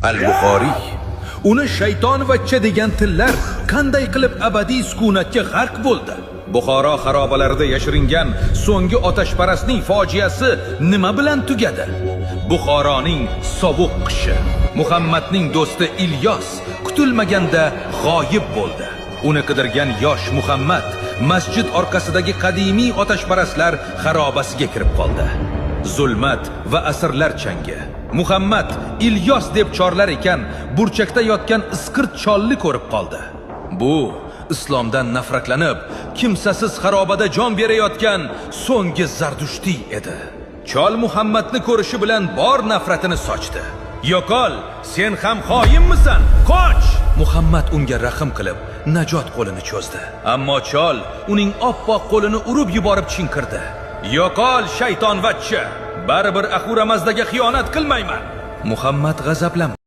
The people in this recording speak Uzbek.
Al-Buxoriy uni shayton vachcha degan tillar qanday qilib abadiy sukunatga g'arq bo'ldi? Buxoro xarobalarida yashiringan so'nggi otashparastning fojiasi nima bilan tugadi? Buxoroning sovuq qishi. Muhammadning do'sti Ilyos kutilmaganda g'oyib bo'ldi. Uni qidirgan yosh Muhammad masjid orqasidagi qadimiy otashparastlar xarobasiga kirib qoldi. Zulmat va asrlar changi. Muhammad Ilyos deb chorlar ekan, burchakda yotgan isqirt cholni ko'rib qoldi. Bu islomdan nafratlanib, kimsasiz xarobada jon berayotgan so'nggi Zardushtiy edi. Chol Muhammadni ko'rishi bilan bor nafratini sochdi. "Yo'qol, sen ham xoinmisan? Qoch!" Muhammad unga rahm qilib, najot qo'lini cho'zdi. Ammo chol uning oppoq qo'lini urib yuborib chinqirdi. "Yo'qol, shayton vachcha! Baribir Axura Mazdaga xiyonat qilmayman." Muhammad g'azablanmadi.